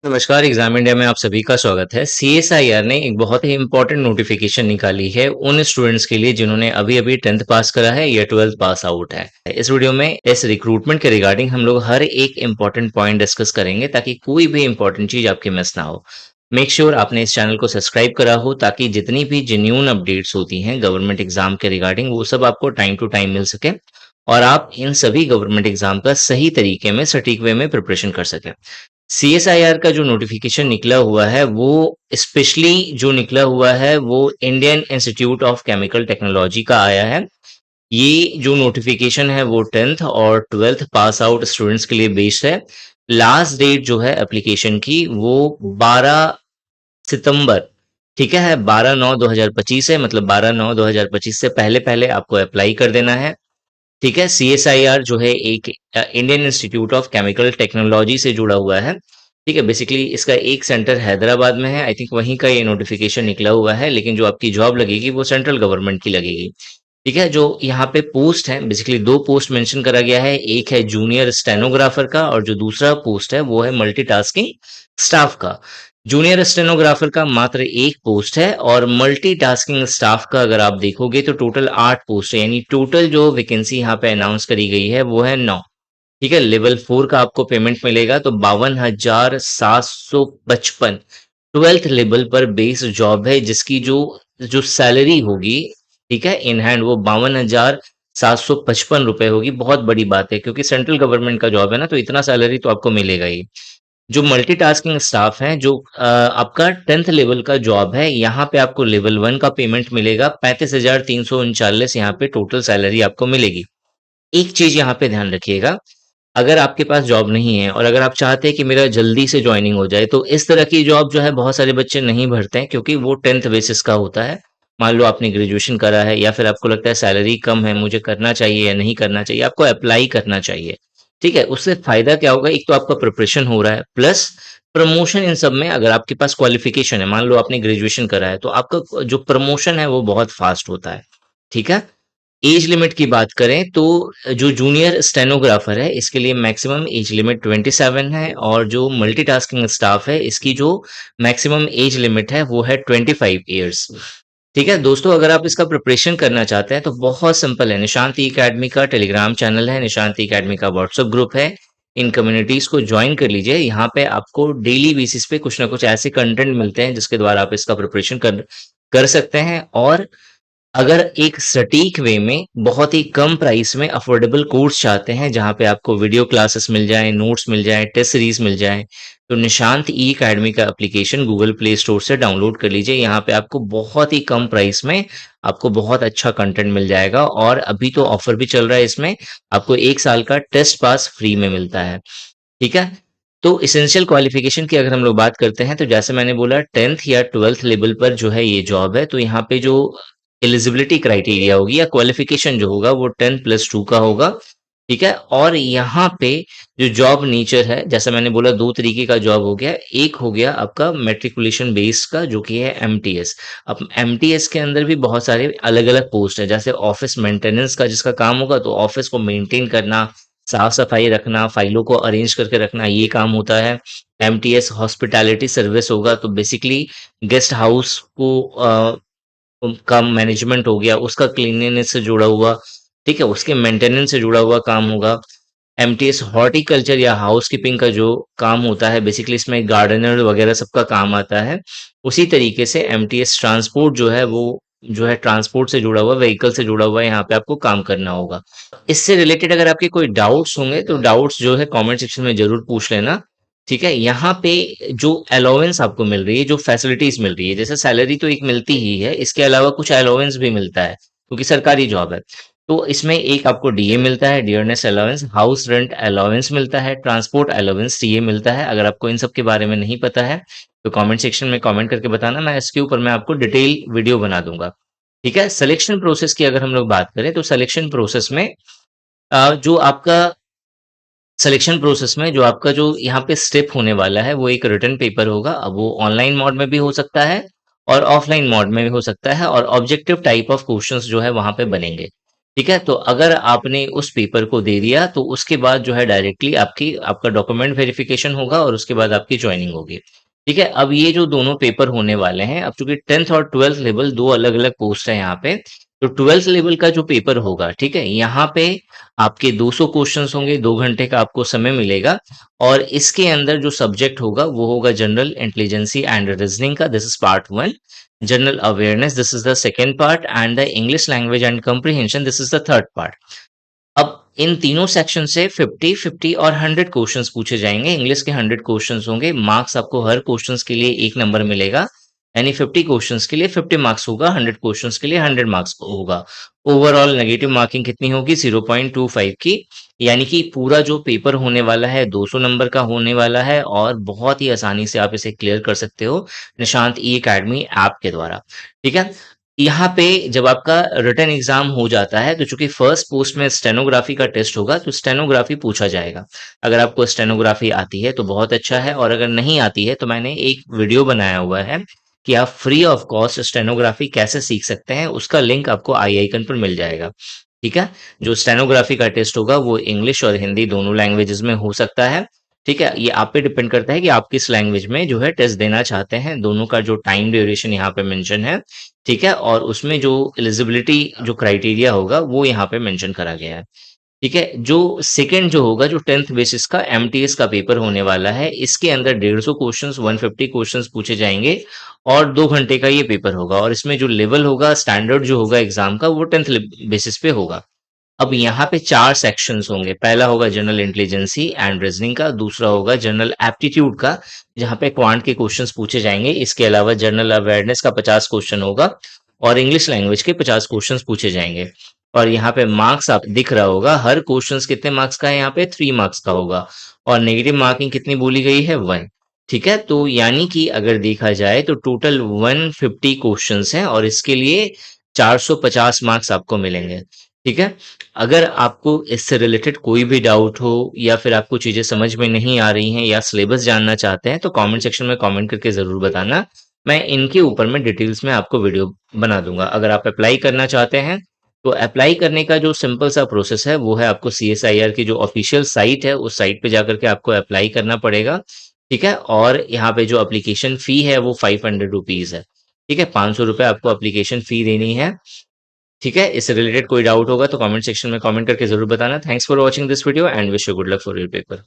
नमस्कार, exam India में आप सभी का स्वागत है। सीएसआईआर ने एक बहुत ही इंपॉर्टेंट नोटिफिकेशन निकाली है उन स्टूडेंट्स के लिए जिन्होंने अभी-अभी 10th पास करा है या 12th पास आउट है। इस वीडियो में इस रिक्रूटमेंट के रिगार्डिंग हम लोग हर एक इंपॉर्टेंट पॉइंट डिस्कस करेंगे ताकि कोई भी इंपॉर्टेंट चीज आपकी मिस ना हो। मेक श्योर आपने इस चैनल को सब्सक्राइब करा हो ताकि जितनी भी जेन्युइन अपडेट्स होती हैं गवर्नमेंट एग्जाम के रिगार्डिंग वो सब आपको टाइम टू टाइम मिल सके और आप इन सभी गवर्नमेंट एग्जाम का सही तरीके में सटीक वे में प्रिपरेशन कर सकें। सीएसआईआर का जो नोटिफिकेशन निकला हुआ है वो स्पेशली जो निकला हुआ है वो Indian institute of chemical technology का आया है। ये जो नोटिफिकेशन है वो 10th और 12th पास आउट स्टूडेंट्स के लिए बेस्ड है। लास्ट डेट जो है एप्लीकेशन की वो 12 सितंबर, ठीक है, 12/9/2025 है, मतलब 12/9/2025 से पहले पहले आपको अप्लाई कर देना है। ठीक है, सीएसआईआर जो है एक Indian institute of chemical technology से जुड़ा हुआ है। ठीक है, बेसिकली इसका एक सेंटर हैदराबाद में है। आई थिंक वहीं का ये नोटिफिकेशन निकला हुआ है, लेकिन जो आपकी जॉब लगेगी वो सेंट्रल गवर्नमेंट की लगेगी। ठीक है, जो यहाँ पे पोस्ट है बेसिकली दो पोस्ट मेंशन करा गया है। एक है जूनियर स्टेनोग्राफर का और जो दूसरा पोस्ट है वो है मल्टीटास्किंग स्टाफ का। जूनियर स्टेनोग्राफर का मात्र एक पोस्ट है और मल्टीटास्किंग स्टाफ का अगर आप देखोगे तो टोटल 8 पोस्ट है, यानी टोटल जो वैकेंसी यहाँ पे अनाउंस करी गई है वो है 9। ठीक है, लेवल 4 का आपको पेमेंट मिलेगा तो 52,755 ट्वेल्थ लेवल पर बेस जॉब है जिसकी जो जो सैलरी होगी, ठीक है, इन हैंड वो 52,755 रुपए होगी। बहुत बड़ी बात है क्योंकि सेंट्रल गवर्नमेंट का जॉब है ना, तो इतना सैलरी तो आपको मिलेगा ही। जो मल्टीटास्किंग स्टाफ है, जो आपका 10th लेवल का जॉब है, यहाँ पे आपको लेवल 1 का पेमेंट मिलेगा 35,339। यहाँ पे टोटल सैलरी आपको मिलेगी। एक चीज यहाँ पे ध्यान रखिएगा, अगर आपके पास जॉब नहीं है और अगर आप चाहते हैं कि मेरा जल्दी से ज्वाइनिंग हो जाए तो इस तरह की जॉब जो है बहुत सारे बच्चे नहीं भरते हैं क्योंकि वो 10th बेसिस का होता है। मान लो आपने ग्रेजुएशन करा है या फिर आपको लगता है सैलरी कम है, मुझे करना चाहिए या नहीं करना चाहिए, आपको अप्लाई करना चाहिए। ठीक है, उससे फायदा क्या होगा, एक तो आपका प्रिपरेशन हो रहा है प्लस प्रमोशन। इन सब में अगर आपके पास क्वालिफिकेशन है, मान लो आपने ग्रेजुएशन करा है, तो आपका जो प्रमोशन है वो बहुत फास्ट होता है। ठीक है, एज लिमिट की बात करें तो जो जूनियर स्टेनोग्राफर है इसके लिए मैक्सिमम एज लिमिट 27 है और जो मल्टीटास्किंग स्टाफ है इसकी जो मैक्सिमम एज लिमिट है वो है 25 ईयर्स। ठीक है दोस्तों, अगर आप इसका प्रिपरेशन करना चाहते हैं तो बहुत सिंपल है। निशांत एकेडमी का टेलीग्राम चैनल है, निशांत एकेडमी का व्हाट्सएप ग्रुप है, इन कम्युनिटीज को ज्वाइन कर लीजिए। यहाँ पे आपको डेली बेसिस पे कुछ ना कुछ ऐसे कंटेंट मिलते हैं जिसके द्वारा आप इसका प्रिपरेशन कर कर सकते हैं। और अगर एक सटीक वे में बहुत ही कम प्राइस में अफोर्डेबल कोर्स चाहते हैं जहां पे आपको वीडियो क्लासेस मिल जाए, नोट्स मिल जाए, टेस्ट सीरीज मिल जाए, तो निशांत ई एकेडमी का एप्लीकेशन गूगल प्ले स्टोर से डाउनलोड कर लीजिए। यहाँ पे आपको बहुत ही कम प्राइस में आपको बहुत अच्छा कंटेंट मिल जाएगा और अभी तो ऑफर भी चल रहा है, इसमें आपको 1 साल का टेस्ट पास फ्री में मिलता है। ठीक है, तो इसेंशियल क्वालिफिकेशन की अगर हम लोग बात करते हैं तो जैसे मैंने बोला 10th या 12th लेवल पर जो है ये जॉब है, तो यहाँ पे जो एलिजिबिलिटी क्राइटेरिया होगी या क्वालिफिकेशन जो होगा वो 10+2 का होगा। ठीक है, और यहाँ पे जो जॉब नेचर है, जैसा मैंने बोला दो तरीके का जॉब हो गया। एक हो गया आपका मेट्रिकुलेशन बेस्ड का जो कि है एमटीएस। अब एमटीएस के अंदर भी बहुत सारे अलग अलग पोस्ट है, जैसे ऑफिस मेंटेनेंस का जिसका काम होगा तो ऑफिस को मेंटेन करना, साफ सफाई रखना, फाइलों को अरेंज करके रखना, ये काम होता है। एमटीएस हॉस्पिटैलिटी सर्विस होगा तो बेसिकली गेस्ट हाउस को का मैनेजमेंट हो गया, उसका क्लीनलीनेस से जुड़ा हुआ, ठीक है, उसके मेंटेनेंस से जुड़ा हुआ काम होगा। एमटीएस हॉर्टिकल्चर या हाउस कीपिंग का जो काम होता है बेसिकली इसमें गार्डनर वगैरह सबका काम आता है। उसी तरीके से एमटीएस ट्रांसपोर्ट जो है वो जो है ट्रांसपोर्ट से जुड़ा हुआ, व्हीकल से जुड़ा हुआ, यहाँ पे आपको काम करना होगा। इससे रिलेटेड अगर आपके कोई डाउट्स होंगे तो डाउट्स जो है कमेंट सेक्शन में जरूर पूछ लेना। ठीक है, यहाँ पे जो अलाउंस आपको मिल रही है, जो फैसिलिटीज मिल रही है, जैसे सैलरी तो एक मिलती ही है, इसके अलावा कुछ अलाउंस भी मिलता है क्योंकि सरकारी जॉब है। तो इसमें एक आपको डीए मिलता है, dearness allowance, house rent allowance मिलता है, ट्रांसपोर्ट अलाउंस ये मिलता है। अगर आपको इन सब के बारे में नहीं पता है तो कमेंट सेक्शन में कमेंट करके बताना, मैं इसके ऊपर मैं आपको डिटेल वीडियो बना दूंगा। ठीक है, सिलेक्शन प्रोसेस की अगर हम लोग बात करें तो सिलेक्शन प्रोसेस में जो आपका सिलेक्शन प्रोसेस में जो आपका जो यहाँ पे स्टेप होने वाला है वो एक रिटन पेपर होगा। अब वो ऑनलाइन मोड में भी हो सकता है और ऑफलाइन मोड में भी हो सकता है और ऑब्जेक्टिव टाइप ऑफ क्वेश्चंस जो है वहां पे बनेंगे। ठीक है? तो अगर आपने उस पेपर को दे दिया तो उसके बाद जो है डायरेक्टली आपका डॉक्यूमेंट वेरिफिकेशन होगा और उसके बाद आपकी जॉइनिंग होगी। ठीक है? अब ये जो दोनों पेपर होने वाले हैं, अब चूँकि 10th और 12th लेवल 2 अलग-अलग पोस्ट है यहाँ पे, तो 12th लेवल का जो पेपर होगा, ठीक है? यहाँ पे आपके 200 क्वेश्चंस होंगे, 2 घंटे का आपको समय मिलेगा और इसके अंदर जो सब्जेक्ट होगा वो होगा जनरल इंटेलिजेंसी एंड रीजनिंग का, this is part 1। General awareness, this is the second part, and the English language and comprehension, this is the third part. अब इन तीनों सेक्शन से 50, 50 और 100 क्वेश्चंस पूछे जाएंगे। इंग्लिश के 100 क्वेश्चंस होंगे। मार्क्स आपको हर क्वेश्चंस के लिए 1 नंबर मिलेगा। यानी 50 क्वेश्चंस के लिए 50 मार्क्स होगा, 100 क्वेश्चंस के लिए 100 मार्क्स होगा। ओवरऑल नेगेटिव मार्किंग कितनी होगी? 0.25 की। यानी कि पूरा जो पेपर होने वाला है 200 नंबर का होने वाला है और बहुत ही आसानी से आप इसे क्लियर कर सकते हो निशांत ई अकेडमी ऐप के द्वारा। ठीक है? यहाँ पे जब आपका रिटन एग्जाम हो जाता है तो चूंकि फर्स्ट पोस्ट में स्टेनोग्राफी का टेस्ट होगा तो स्टेनोग्राफी पूछा जाएगा। अगर आपको स्टेनोग्राफी आती है तो बहुत अच्छा है और अगर नहीं आती है तो मैंने एक वीडियो बनाया हुआ है कि आप फ्री ऑफ कॉस्ट स्टेनोग्राफी कैसे सीख सकते हैं, उसका लिंक आपको आई आइकन पर मिल जाएगा। ठीक है? जो स्टेनोग्राफी का टेस्ट होगा वो इंग्लिश और हिंदी दोनों लैंग्वेजेस में हो सकता है। ठीक है? ये आप पे डिपेंड करता है कि आप किस लैंग्वेज में जो है टेस्ट देना चाहते हैं। दोनों का जो टाइम ड्यूरेशन यहाँ पे मेंशन है, ठीक है? और उसमें जो एलिजिबिलिटी जो क्राइटेरिया होगा वो यहाँ पे मेंशन करा गया है। ठीक है? जो सेकंड जो होगा जो 10th बेसिस का एमटीएस का पेपर होने वाला है, इसके अंदर 150 क्वेश्चंस 150 क्वेश्चंस पूछे जाएंगे और 2 घंटे का ये पेपर होगा और इसमें जो लेवल होगा स्टैंडर्ड जो होगा एग्जाम का वो 10th बेसिस पे होगा। अब यहाँ पे 4 सेक्शंस होंगे। पहला होगा जनरल इंटेलिजेंसी एंड रीजनिंग का, दूसरा होगा जनरल एप्टीट्यूड का, जहाँ पे क्वांट के क्वेश्चंस पूछे जाएंगे। इसके अलावा जनरल अवेयरनेस का 50 क्वेश्चन होगा और इंग्लिश लैंग्वेज के 50 क्वेश्चंस पूछे जाएंगे। और यहाँ पे मार्क्स आप दिख रहा होगा, हर क्वेश्चंस कितने मार्क्स का है? यहाँ पे 3 मार्क्स का होगा और नेगेटिव मार्किंग कितनी बोली गई है? 1। ठीक है? तो यानी कि अगर देखा जाए तो टोटल 150 क्वेश्चंस हैं और इसके लिए 450 मार्क्स आपको मिलेंगे। ठीक है? अगर आपको इससे रिलेटेड कोई भी डाउट हो या फिर आपको चीजें समझ में नहीं आ रही हैं या सिलेबस जानना चाहते हैं तो कमेंट सेक्शन में कमेंट करके जरूर बताना। मैं इनके ऊपर में डिटेल्स में आपको वीडियो बना दूंगा। अगर आप अप्लाई करना चाहते हैं तो अप्लाई करने का जो सिंपल सा प्रोसेस है वो है आपको सीएसआईआर की जो ऑफिशियल साइट है उस साइट पे जाकर के आपको अप्लाई करना पड़ेगा। ठीक है? और यहाँ पे जो एप्लीकेशन फी है वो 500 रुपीज है। ठीक है? 500 रुपये आपको एप्लीकेशन फी देनी है। ठीक है? इससे रिलेटेड कोई डाउट होगा तो कमेंट सेक्शन में कमेंट करके जरूर बताना। Thanks for watching this video and wish you good luck for your paper.